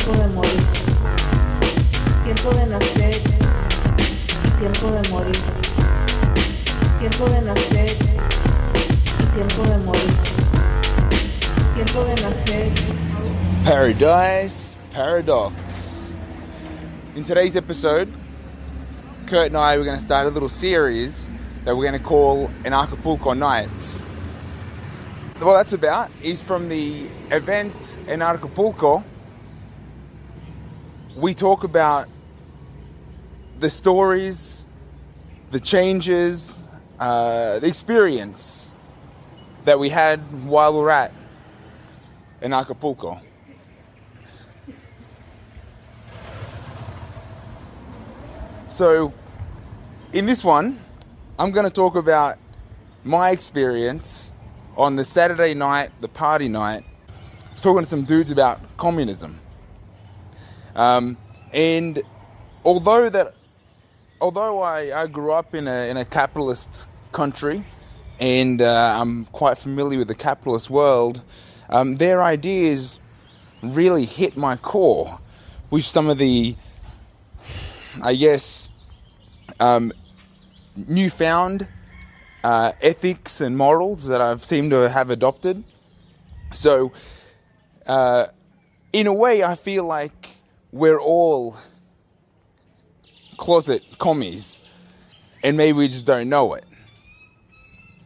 tiempo de morir, tiempo de nacer y tiempo de morir, tiempo de nacer y tiempo de morir, tiempo de nacer. Paradise, paradox. In today's episode, Kurt and I were going to start a little series that we're going to call Anarchapulco Nights. What that's about is from the event Anarchapulco, we talk about the stories, the changes, the experience that we had while we were at Anarchapulco. So, in this one, I'm going to talk about my experience on the Saturday night, the party night. I was talking to some dudes about communism. And although I grew up in a capitalist country and I'm quite familiar with the capitalist world, their ideas really hit my core with some of the, I guess, newfound ethics and morals that I've seemed to have adopted. So, in a way, I feel like we're all closet commies, and maybe we just don't know it.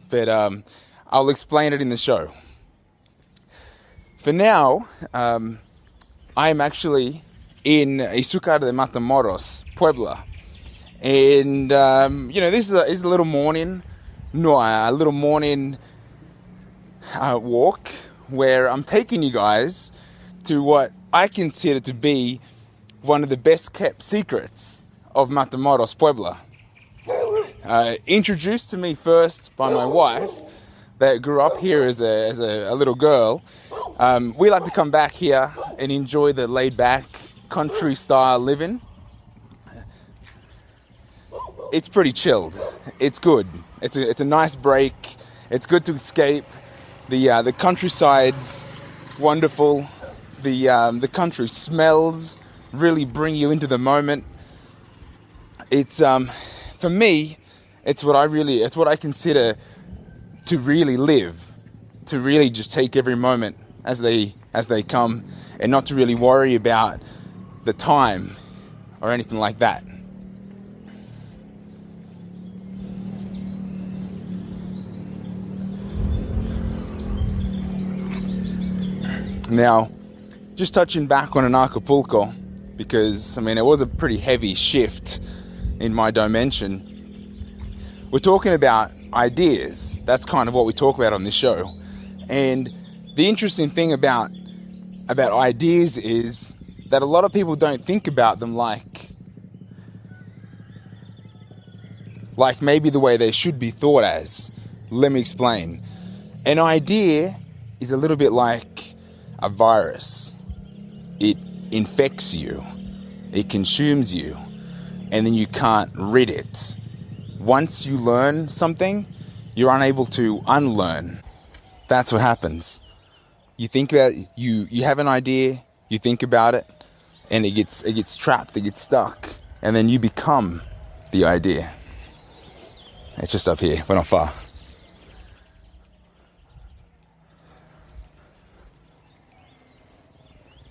But I'll explain it in the show. For now, I am actually in Izúcar de Matamoros, Puebla. And, this is a little morning walk where I'm taking you guys to what I consider to be one of the best kept secrets of Matamoros, Puebla. Introduced to me first by my wife that grew up here as a little girl. We like to come back here and enjoy the laid back country style living. It's pretty chilled. It's good. It's a nice break. It's good to escape. The countryside's wonderful. The country smells really bring you into the moment. It's for me, it's what I consider to really live, to really just take every moment as they come, and not to really worry about the time or anything like that. Now, just touching back on Anarchapulco, because, it was a pretty heavy shift in my dimension. We're talking about ideas. That's kind of what we talk about on this show. And the interesting thing about ideas is that a lot of people don't think about them like maybe the way they should be thought as. Let me explain. An idea is a little bit like a virus. It infects you, it consumes you, and then you can't rid it. Once you learn something, you're unable to unlearn. That's what happens. You think about it, you have an idea, you think about it, and it gets trapped, it gets stuck, and then you become the idea. It's just up here, we're not far.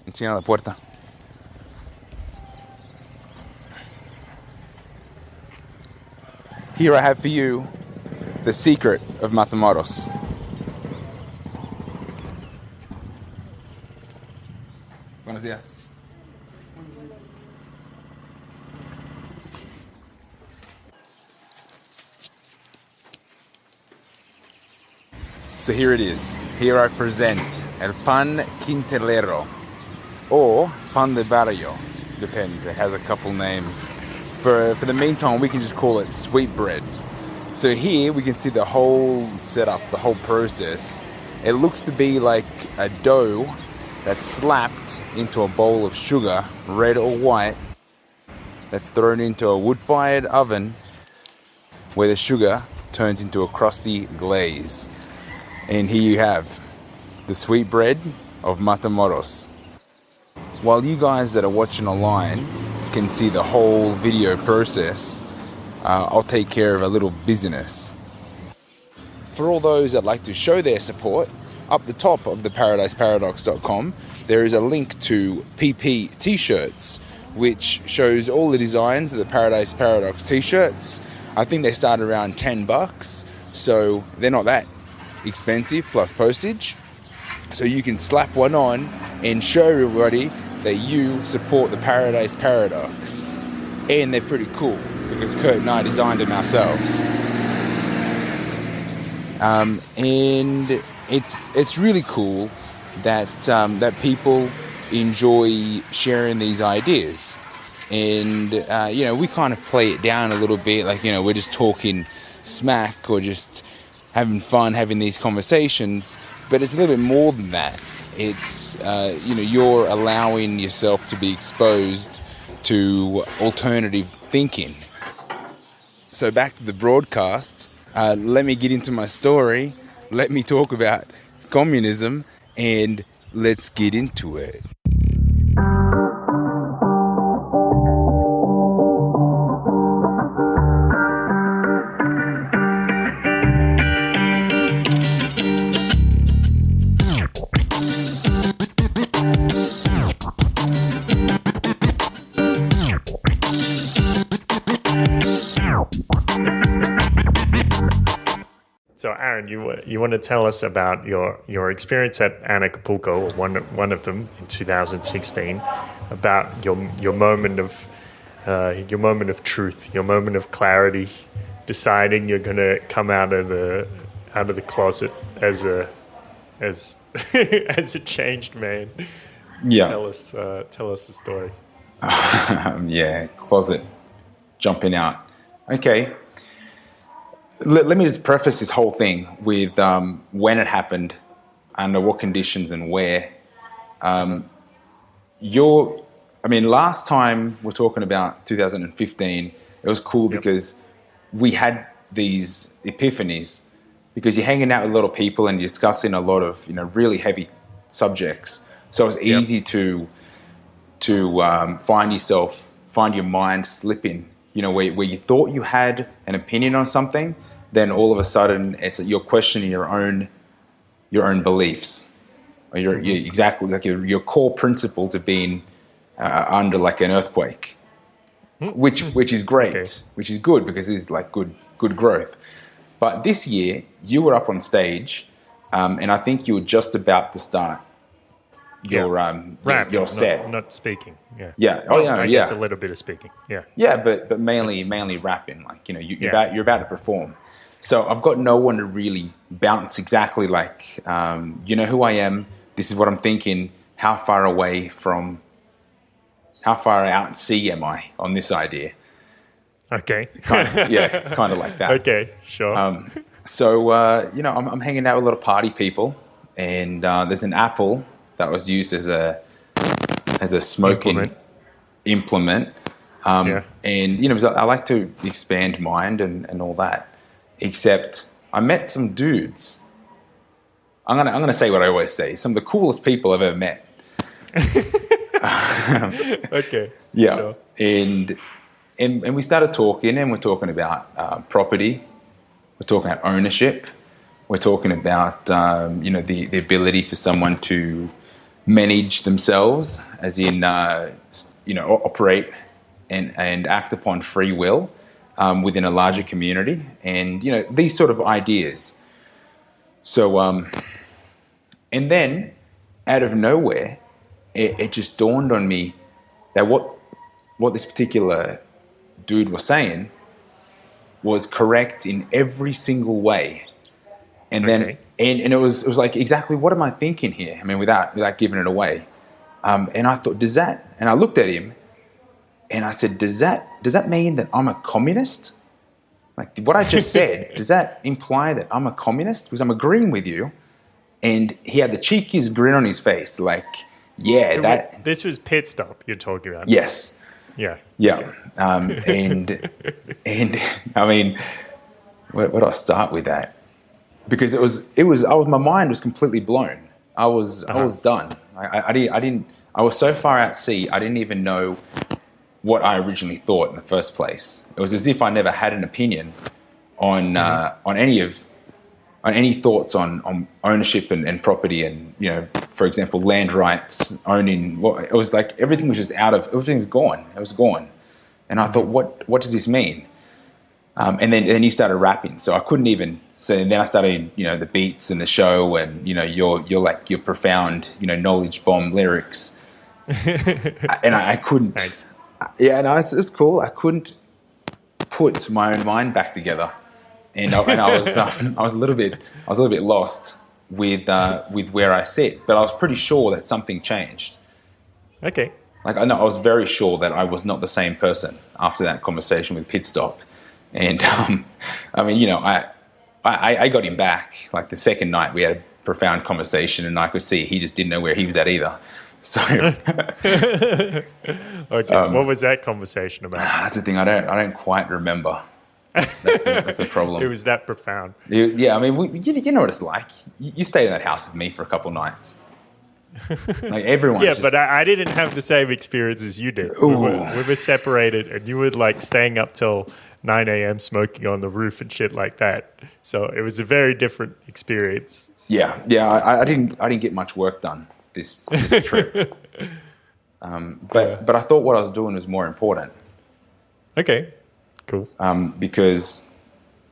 Encima la puerta. Here I have for you the secret of Matamoros. Buenos días. So here it is. Here I present el pan quintelero, or pan de barrio. Depends, it has a couple names. For the meantime, we can just call it sweetbread. So here we can see the whole setup, the whole process. It looks to be like a dough that's slapped into a bowl of sugar, red or white, that's thrown into a wood-fired oven where the sugar turns into a crusty glaze. And here you have the sweetbread of Matamoros. while you guys that are watching online can see the whole video process, I'll take care of a little business. For all those that like to show their support, up the top of the paradiseparadox.com, there is a link to PP t-shirts, which shows all the designs of the Paradise Paradox t-shirts. I think they start around $10, so they're not that expensive, plus postage. So you can slap one on and show everybody that you support the Paradise Paradox. And they're pretty cool, because Kurt and I designed them ourselves. And it's really cool that people enjoy sharing these ideas. And we kind of play it down a little bit, like, we're just talking smack or just having fun, having these conversations. But it's a little bit more than that. It's you're allowing yourself to be exposed to alternative thinking. So back to the broadcast. Let me get into my story. Let me talk about communism, and let's get into it. So, Aaron, you want to tell us about your experience at Anarchapulco, or one of them in 2016, about your moment of truth, your moment of clarity, deciding you're going to come out of the closet as a changed man. Yeah. Tell us the story. Closet, jumping out. Okay. Let me just preface this whole thing with when it happened, under what conditions and where. Last time we're talking about 2015, it was cool because we had these epiphanies, because you're hanging out with a lot of people and you're discussing a lot of really heavy subjects. So it's easy to find your mind slipping. Where you thought you had an opinion on something, then all of a sudden you're questioning your own beliefs, or your core principles of being under like an earthquake, which is great, which is good, because it's like good growth. But this year you were up on stage, and I think you were just about to start your set. Not speaking. Yeah. Yeah. I guess a little bit of speaking. Yeah. Yeah, but mainly rapping. Like you're about to perform. So I've got no one to really bounce exactly like who I am. This is what I'm thinking. How far out at sea am I on this idea? Okay. Kind of like that. Okay, sure. I'm hanging out with a lot of party people, and there's an apple that was used as a smoking implement. And I like to expand mind and all that. Except I met some dudes. I'm gonna say what I always say. Some of the coolest people I've ever met. Okay. Yeah. Sure. And we started talking, and we're talking about property. We're talking about ownership. We're talking about the ability for someone to manage themselves, as in operate and act upon free will within a larger community, and these sort of ideas. So and then out of nowhere, it just dawned on me that what this particular dude was saying was correct in every single way. And then and it was like, exactly what am I thinking here? I mean, without giving it away. And I thought, and I looked at him and I said, does that mean that I'm a communist? Like what I just said, does that imply that I'm a communist? Because I'm agreeing with you. And he had the cheekiest grin on his face, like, This was Pitstop you're talking about. Yes. Yeah. Yeah. And I mean, where do I start with that? Because my mind was completely blown. I was done. I I was so far at sea, I didn't even know what I originally thought in the first place. It was as if I never had an opinion on any thoughts on ownership and property and, for example, land rights, owning. Well, it was like everything was just everything was gone. It was gone. And I thought, what does this mean? And then you started rapping, so I couldn't even. So then I started, the beats and the show, and your profound, knowledge bomb lyrics, and I couldn't. Thanks. Yeah, no, it was cool. I couldn't put my own mind back together, and I was a little bit lost with where I sit, but I was pretty sure that something changed. Okay. Like I was very sure that I was not the same person after that conversation with Pitstop, and I got him back. Like the second night, we had a profound conversation, and I could see he just didn't know where he was at either. So, okay, what was that conversation about? That's the thing. I don't quite remember. That's the problem. It was that profound. Yeah, I mean, you know what it's like. You stayed in that house with me for a couple nights. Like everyone. Yeah, but I didn't have the same experience as you did. We were separated, and you were like staying up till 9 a.m. smoking on the roof and shit like that. So it was a very different experience. Yeah. I didn't get much work done this trip. But I thought what I was doing was more important. Okay, cool. Because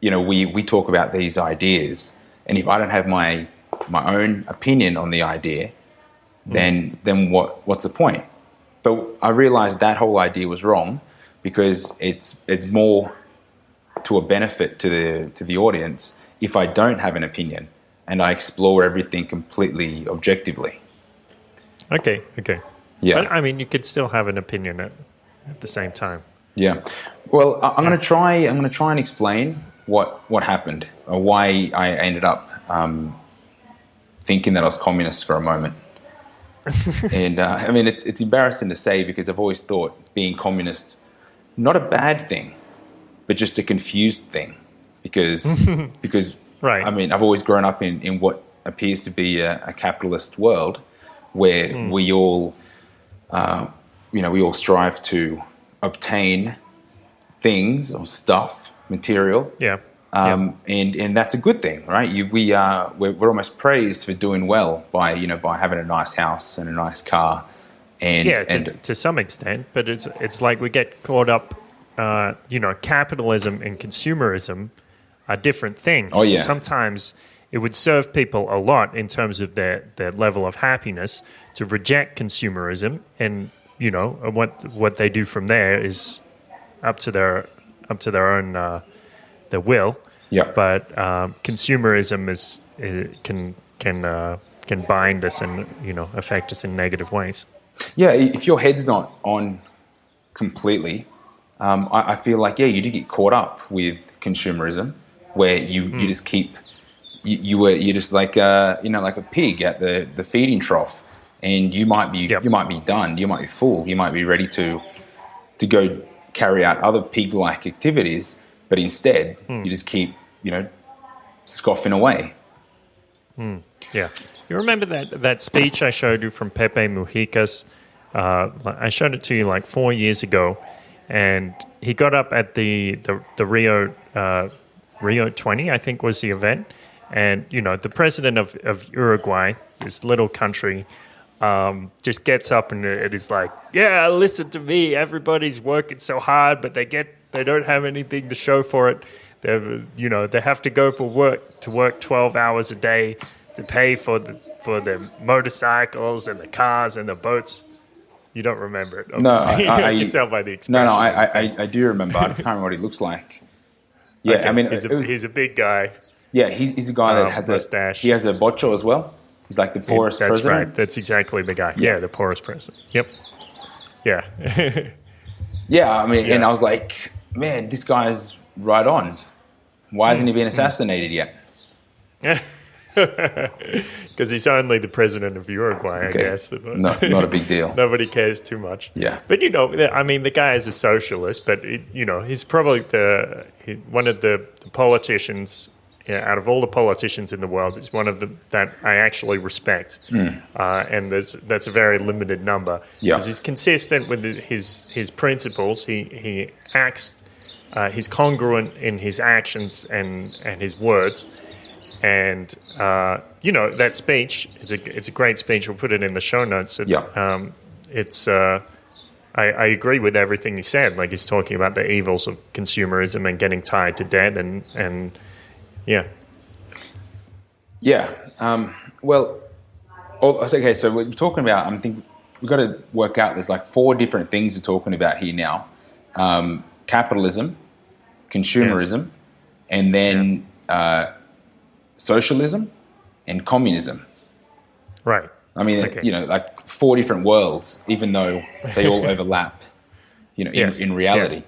we talk about these ideas, and if I don't have my own opinion on the idea, then what's the point? But I realized that whole idea was wrong, because it's more to a benefit to the audience if I don't have an opinion and I explore everything completely objectively. Okay. Yeah. But I mean, you could still have an opinion at the same time. Yeah. Well, I'm going to try and explain what happened, or why I ended up thinking that I was communist for a moment. And I mean, it's embarrassing to say, because I've always thought being communist, not a bad thing, but just a confused thing, because right. I mean, I've always grown up in what appears to be a capitalist world, where we all strive to obtain things or stuff, material. Yeah. And that's a good thing, right? We're almost praised for doing well by having a nice house and a nice car, and to some extent, but it's like we get caught up. Capitalism and consumerism are different things. Oh yeah. Sometimes it would serve people a lot in terms of their level of happiness to reject consumerism, and what they do from there is up to their own their will. Yeah. But consumerism can bind us and affect us in negative ways. Yeah, if your head's not on completely, I feel like you do get caught up with consumerism, where you just keep you're just like like a pig at the feeding trough, and you might be done, you might be full, you might be ready to go carry out other pig-like activities, but instead you just keep scoffing away. Yeah. You remember that speech I showed you from Pepe Mujica's? I showed it to you like 4 years ago, and he got up at the Rio 20, I think was the event, and the president of Uruguay, this little country, just gets up and it is like, yeah, listen to me, everybody's working so hard, but they don't have anything to show for it. They have to go to work 12 hours a day to pay for the motorcycles and the cars and the boats. You don't remember it, obviously. No, I can tell by the expression. No, I do remember. I just can't remember what he looks like. Yeah, okay. I mean, he's a big guy. Yeah, he's a guy that has mustache. He has a bocho as well. He's like the poorest That's president. Right. That's exactly the guy. Yeah, the poorest president. Yep. Yeah. Yeah, I mean, and I was like, man, this guy's right on. Why hasn't he been assassinated yet? Because he's only the president of Uruguay, I guess. Not a big deal. Nobody cares too much. Yeah. But, I mean, the guy is a socialist, but, he's probably one of the politicians out of all the politicians in the world, is one of them that I actually respect. And that's a very limited number. Because he's consistent with his principles. He acts, he's congruent in his actions and his words. And, that speech, it's a great speech. We'll put it in the show notes. I agree with everything he said. Like, he's talking about the evils of consumerism and getting tied to debt and yeah. Yeah. Okay, so we're talking about, I think we've got to work out, there's like 4 different things we're talking about here now. Capitalism, consumerism, and then socialism and communism. Right. I mean, like 4 different worlds, even though they all overlap, in reality.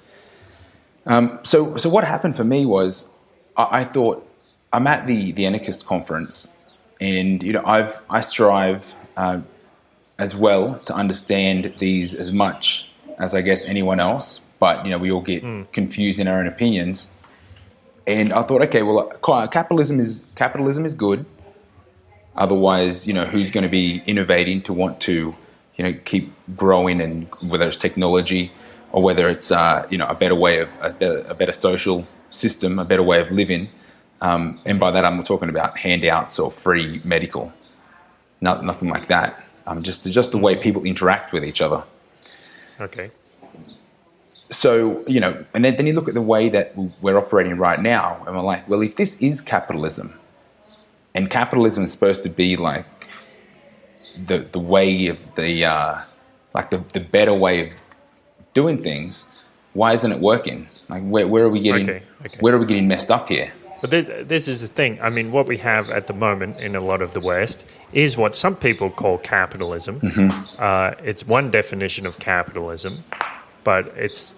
So what happened for me was I thought, I'm at the anarchist conference, and, I strive as well to understand these as much as, I guess, anyone else. But, we all get confused in our own opinions. And I thought, okay, well, capitalism is good. Otherwise, who's going to be innovating to want to, keep growing, and whether it's technology or whether it's, a better way of a better social system, a better way of living. And by that, I'm talking about handouts or free medical, nothing like that. Just the way people interact with each other. Okay. So, and then you look at the way that we're operating right now, and we're like, well, if this is capitalism, and capitalism is supposed to be like the way of the better way of doing things, why isn't it working? Like, where are we getting where are we getting messed up here? But this is the thing. I mean, what we have at the moment in a lot of the West is what some people call capitalism. It's one definition of capitalism, but it's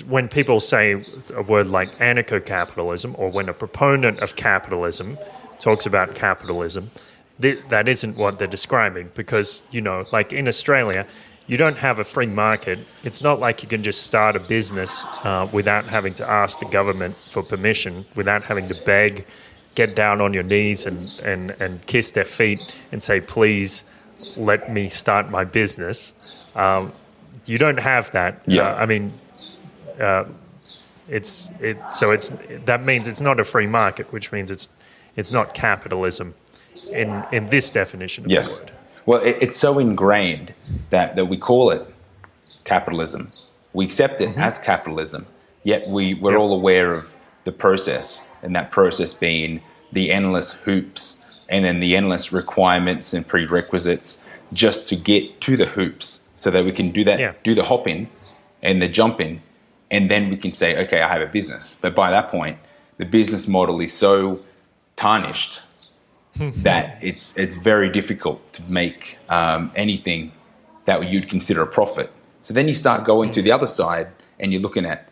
when people say a word like anarcho-capitalism, or when a proponent of capitalism talks about capitalism, that isn't what they're describing, because, like in Australia, you don't have a free market. It's not like you can just start a business without having to ask the government for permission, without having to beg, get down on your knees and kiss their feet and say, please let me start my business. You don't have that. That means it's not a free market, which means it's not capitalism in this definition of the word. Well, it's so ingrained that we call it capitalism. We accept it as capitalism, yet we're all aware of the process, and that process being the endless hoops and then the endless requirements and prerequisites just to get to the hoops, so that we can do that, do the hopping and the jumping, and then we can say, okay, I have a business. But by that point, the business model is so tarnished that it's very difficult to make anything that you'd consider a profit. So then you start going to the other side, and you're looking at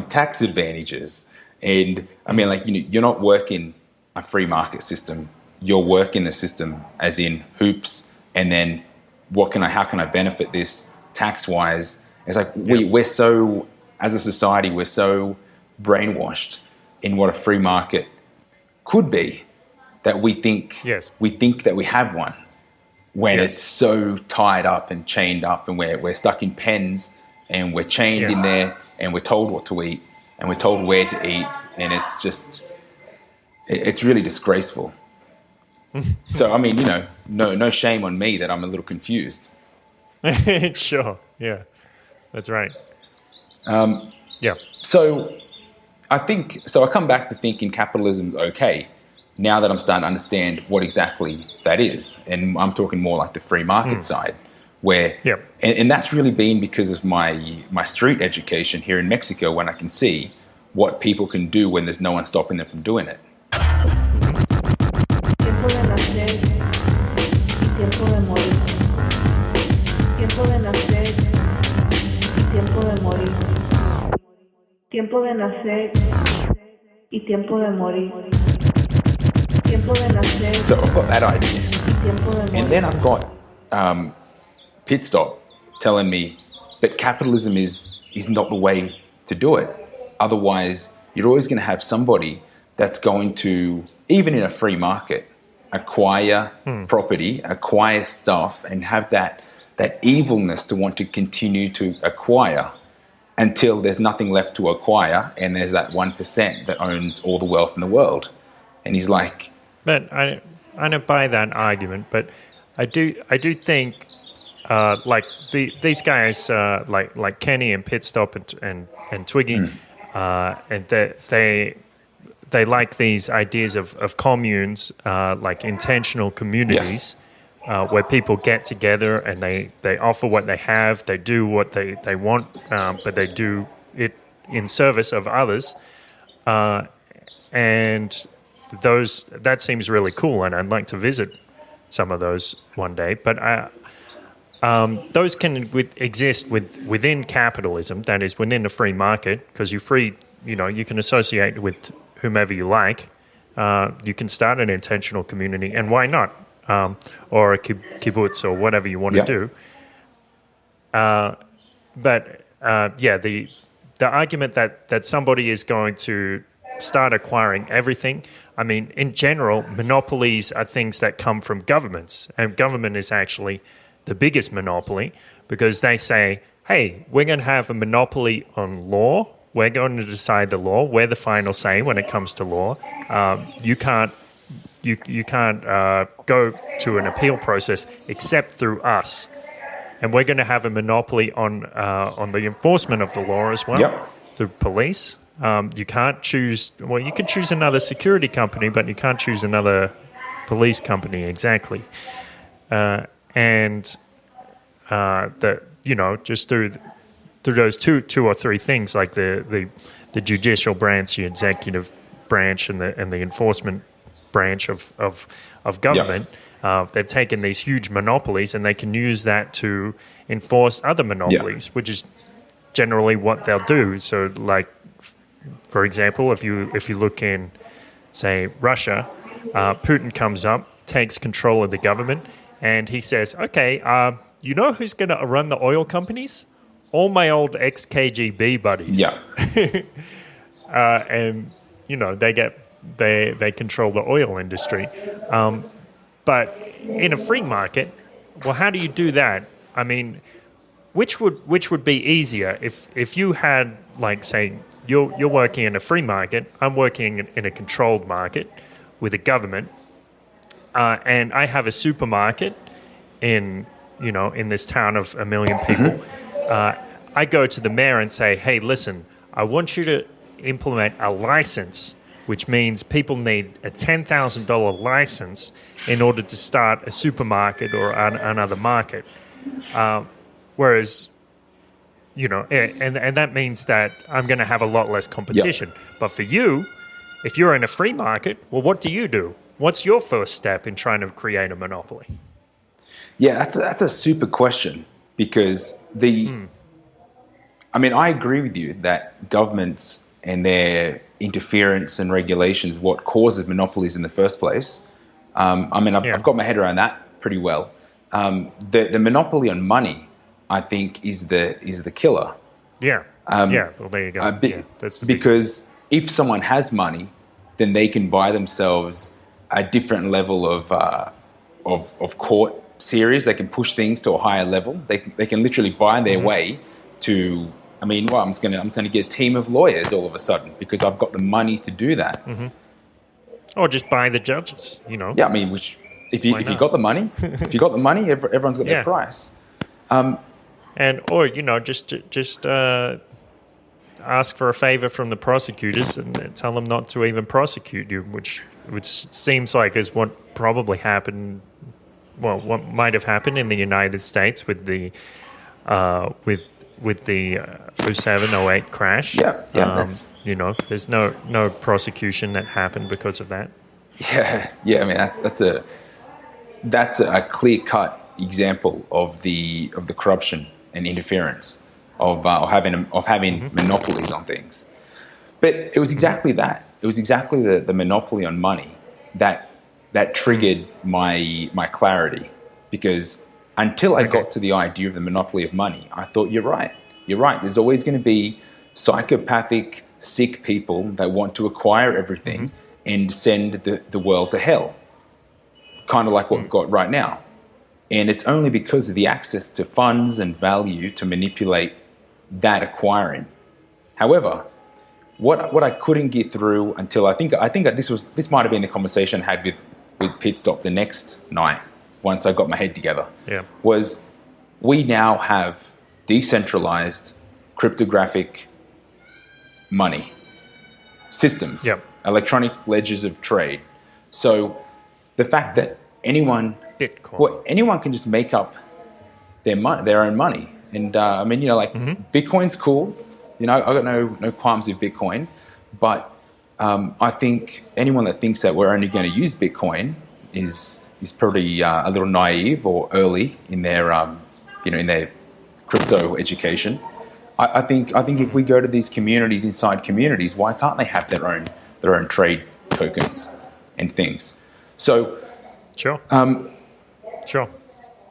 tax advantages. And I mean, like, you're not working a free market system. You're working the system as in hoops, and then how can I benefit this tax-wise? It's like we're so, as a society, we're so brainwashed in what a free market could be, that we think that we have one, when it's so tied up and chained up, and we're stuck in pens, and we're chained in there, and we're told what to eat, and we're told where to eat, and it's really disgraceful. So I mean, no shame on me that I'm a little confused. Sure, yeah, that's right. So I come back to thinking capitalism's okay, now that I'm starting to understand what exactly that is. And I'm talking more like the free market side, where, and that's really been because of my street education here in Mexico, when I can see what people can do when there's no one stopping them from doing it. Tiempo de nacer y tiempo de morir. Tiempo de nacer. So I've got that idea. And then I've got Pitstop telling me that capitalism is not the way to do it. Otherwise, you're always going to have somebody that's going to, even in a free market, acquire property, acquire stuff, and have that evilness to want to continue to acquire until there's nothing left to acquire, and there's that 1% that owns all the wealth in the world. And he's like, but I don't buy that argument. But I do think like these guys like Kenny and Pitstop and Twiggy, and they like these ideas of communes, like intentional communities. Yes. Where people get together and they offer what they have, they do what they want, but they do it in service of others. And that seems really cool, and I'd like to visit some of those one day. But those can exist within capitalism, that is within the free market, because you can associate with whomever you like. You can start an intentional community, and why not? Or a kibbutz or whatever you want to do. But the argument that somebody is going to start acquiring everything, I mean, in general, monopolies are things that come from governments, and government is actually the biggest monopoly, because they say, hey, we're going to have a monopoly on law, we're going to decide the law, we're the final say when it comes to law. You can't go to an appeal process except through us, and we're going to have a monopoly on the enforcement of the law as well, through police. You can't choose. Well, you can choose another security company, but you can't choose another police company exactly. Just through those two or three things, like the judicial branch, the executive branch, and the enforcement branch of government, they've taken these huge monopolies and they can use that to enforce other monopolies, which is generally what they'll do. So, like, for example, if you look in, say, Russia, Putin comes up, takes control of the government, and he says, okay, you know who's going to run the oil companies? All my old ex-KGB buddies. Yeah. And, they control the oil industry. But in a free market, well, how do you do that? I mean, which would be easier if you had, like, say, you're working in a free market, I'm working in a controlled market with a government, and I have a supermarket in this town of 1 million people. I go to the mayor and say, hey, listen, I want you to implement a license, which means people need a $10,000 license in order to start a supermarket or another market. Whereas, and that means that I'm going to have a lot less competition. But for you, if you're in a free market, well, what do? What's your first step in trying to create a monopoly? Yeah, that's a super question, because I agree with you that governments and their interference and regulations, what causes monopolies in the first place. I've got my head around that pretty well. The monopoly on money, I think, is the killer. Yeah. Well, there you go. That's because if someone has money, then they can buy themselves a different level of court series. They can push things to a higher level. They can literally buy their way to. I'm just going to get a team of lawyers all of a sudden because I've got the money to do that. Or just buy the judges, Yeah, if you got the money, everyone's got their price. Just ask for a favor from the prosecutors and tell them not to even prosecute you, which seems like is what probably happened. Well, what might have happened in the United States with the with the 07-08 crash. There's no prosecution that happened because of that. That's a clear-cut example of the corruption and interference of having monopolies on things. But it was exactly that. It was exactly the monopoly on money that triggered my clarity, because until I got to the idea of the monopoly of money, I thought, you're right. There's always going to be psychopathic, sick people that want to acquire everything and send the world to hell, kind of like what we've got right now. And it's only because of the access to funds and value to manipulate that acquiring. However, what I couldn't get through until I think that this might have been the conversation I had with Pitstop the next night, once I got my head together, was we now have decentralized cryptographic money systems, electronic ledgers of trade. So the fact that anyone can just make up their own money. And I mean, Bitcoin's cool. I got no qualms with Bitcoin, but I think anyone that thinks that we're only going to use Bitcoin is probably a little naive or early in their in their crypto education. I think if we go to these communities inside communities, why can't they have their own trade tokens and things? So sure.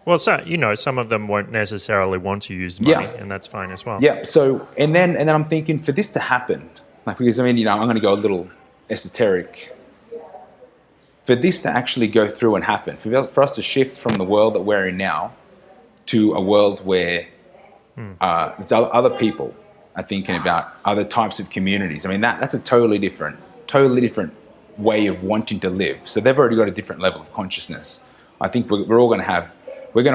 Well, so some of them won't necessarily want to use money, and that's fine as well. Yeah. So and then I'm thinking, for this to happen, because I'm going to go a little esoteric. For this to actually go through and happen, for us to shift from the world that we're in now to a world where other people are thinking about other types of communities. I mean, that's a totally different way of wanting to live. So they've already got a different level of consciousness. I think we're all going to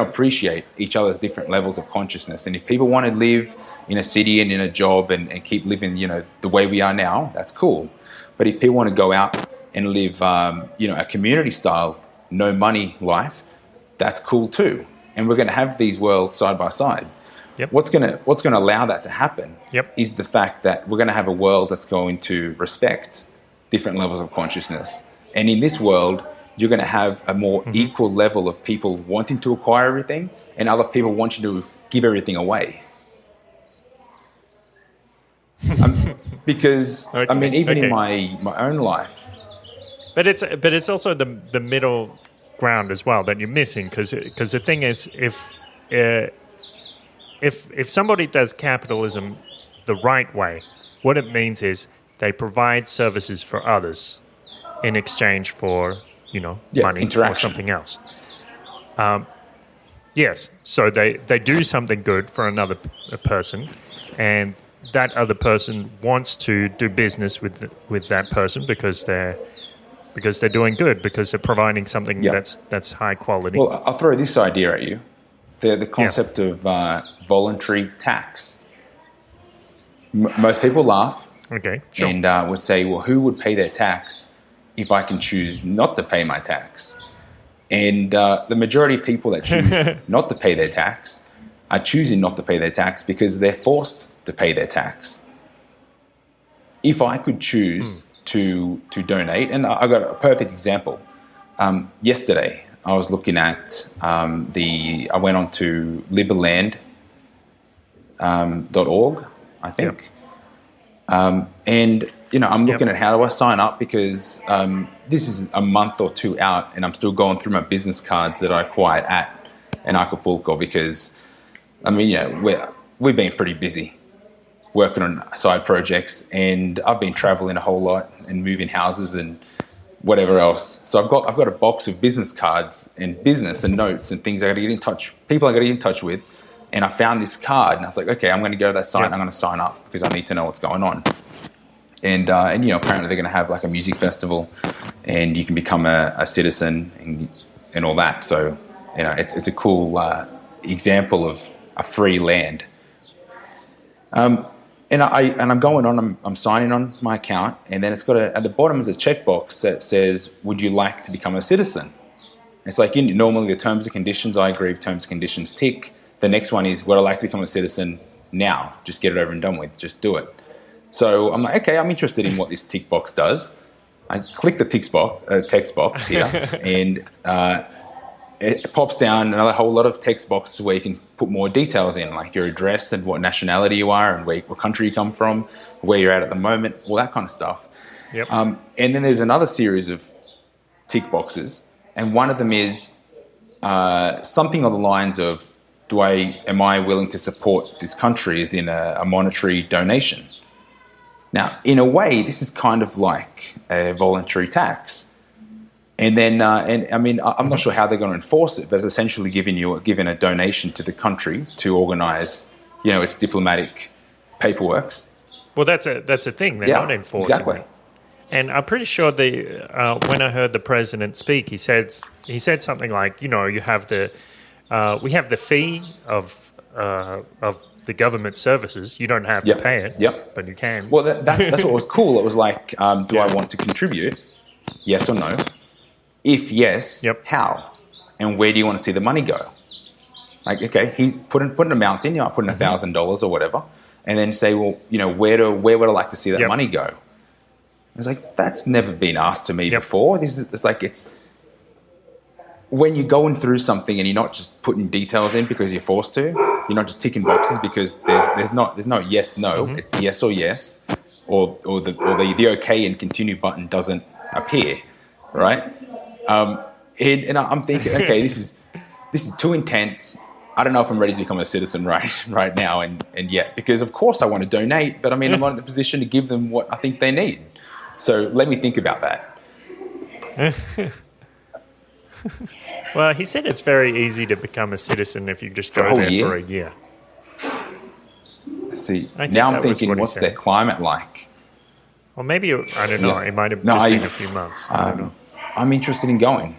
appreciate each other's different levels of consciousness. And if people want to live in a city and in a job and keep living, the way we are now, that's cool. But if people want to go out and live, a community style, no money life, that's cool too. And we're going to have these worlds side by side. Yep. What's going to allow that to happen is the fact that we're going to have a world that's going to respect different levels of consciousness. And in this world, you're going to have a more equal level of people wanting to acquire everything and other people wanting to give everything away. Because I mean, even in my own life. But it's also the middle ground as well that you're missing, because the thing is, if somebody does capitalism the right way, what it means is they provide services for others in exchange for money or something else. Yes, so they do something good for another person, and that other person wants to do business with that person because they're doing good, because they're providing something that's high quality. Well, I'll throw this idea at you: the concept of voluntary tax. Most people laugh, and would say, "Well, who would pay their tax if I can choose not to pay my tax?" And the majority of people that choose not to pay their tax are choosing not to pay their tax because they're forced to pay their tax. If I could choose to donate, and I got a perfect example. Yesterday, I was looking at I went on to liberland.org, I think. And I'm looking at how do I sign up, because this is a month or two out and I'm still going through my business cards that I acquired at Anarchapulco, because I mean, we've been pretty busy working on side projects, and I've been traveling a whole lot and moving houses and whatever else. So I've got a box of business cards and business and notes and things I got to get in touch, people I got to get in touch with. And I found this card, and I was like, okay, I'm going to go to that site and I'm going to sign up because I need to know what's going on. And apparently they're going to have like a music festival, and you can become a citizen and all that. So, it's a cool example of a free land. And I'm going on. I'm signing on my account, and then it's got at the bottom is a checkbox that says, "Would you like to become a citizen?" It's like normally the terms and conditions. I agree if terms and conditions tick. The next one is, would I like to become a citizen now? Just get it over and done with. Just do it. So I'm like, okay, I'm interested in what this tick box does. I click the text box here, and it pops down another whole lot of text boxes where you can put more details in, like your address and what nationality you are and what country you come from, where you're at the moment, all that kind of stuff. Yep. And then there's another series of tick boxes, and one of them is something on the lines of, am I willing to support this country as in a monetary donation? Now, in a way, this is kind of like a voluntary tax. And then, I'm not sure how they're going to enforce it, but it's essentially giving a donation to the country to organise, its diplomatic paperworks. Well, that's a thing. They're not enforcing exactly. it. And I'm pretty sure when I heard the president speak, he said something like, you have we have the fee of the government services. You don't have to pay it, but you can. Well, that's what was cool. It was like, do I want to contribute? Yes or no? If yes, how? And where do you want to see the money go? Like, okay, he's put an amount in, put in $1,000 or whatever, and then say, well, where would I like to see that money go? It's like, that's never been asked to me before. It's when you're going through something and you're not just putting details in because you're forced to, you're not just ticking boxes because there's no yes, no, it's yes or yes, or the okay and continue button doesn't appear, right? And I'm thinking, okay, this is too intense. I don't know if I'm ready to become a citizen right now and yet, because of course I want to donate, but I'm not in the position to give them what I think they need. So let me think about that. Well, he said it's very easy to become a citizen if you just go there for a year. See, now I'm thinking, what's their climate like? Or maybe, I don't know, it might have just been a few months. I don't know. I'm interested in going.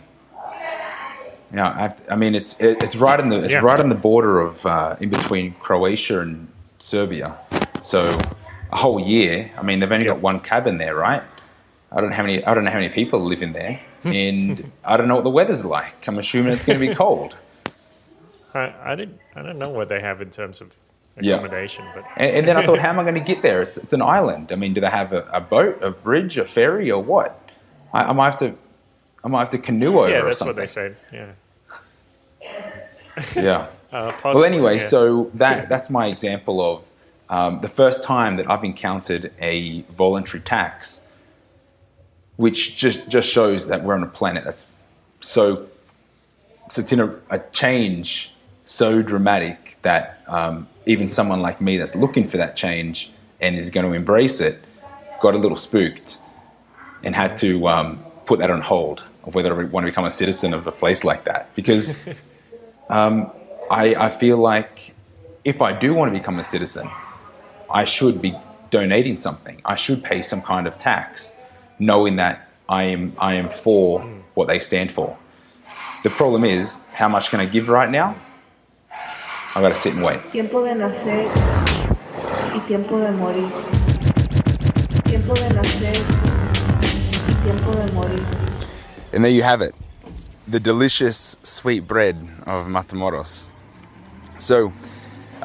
It's right on the border of in between Croatia and Serbia. So a whole year. I mean, they've only got one cabin there, right? I don't know how many people live in there, and I don't know what the weather's like. I'm assuming it's going to be cold. I don't know what they have in terms of accommodation, but and then I thought, how am I going to get there? It's an island. I mean, do they have a boat, a bridge, a ferry, or what? I might have to canoe over or something. Yeah, that's what they said. Yeah. Yeah. Possibly, well, anyway, so that's my example of the first time that I've encountered a voluntary tax, which just shows that we're on a planet that's so it's in a change so dramatic that even someone like me that's looking for that change and is going to embrace it got a little spooked and had to put that on hold of whether I want to become a citizen of a place like that. Because I feel like if I do want to become a citizen, I should be donating something. I should pay some kind of tax, knowing that I am for what they stand for. The problem is, how much can I give right now? I've got to sit and wait. Tiempo de nacer y tiempo de morir. Tiempo de nacer y tiempo de morir. And there you have it, the delicious sweet bread of Matamoros. So,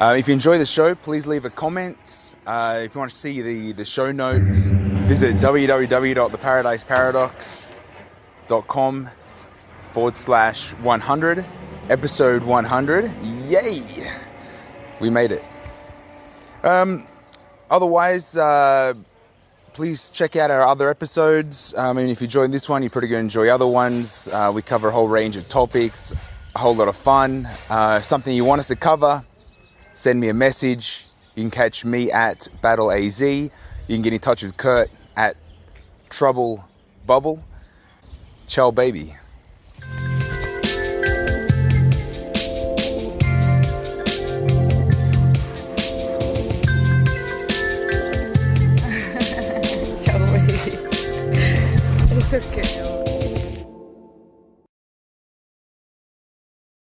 if you enjoy the show, please leave a comment. If you want to see the show notes, visit www.theparadiseparadox.com/100, episode 100. Yay! We made it. Otherwise, please check out our other episodes. If you enjoyed this one, you're probably going to enjoy other ones. We cover a whole range of topics, a whole lot of fun. Something you want us to cover, send me a message. You can catch me at BattleAZ. You can get in touch with Kurt at Trouble Bubble. Ciao, baby.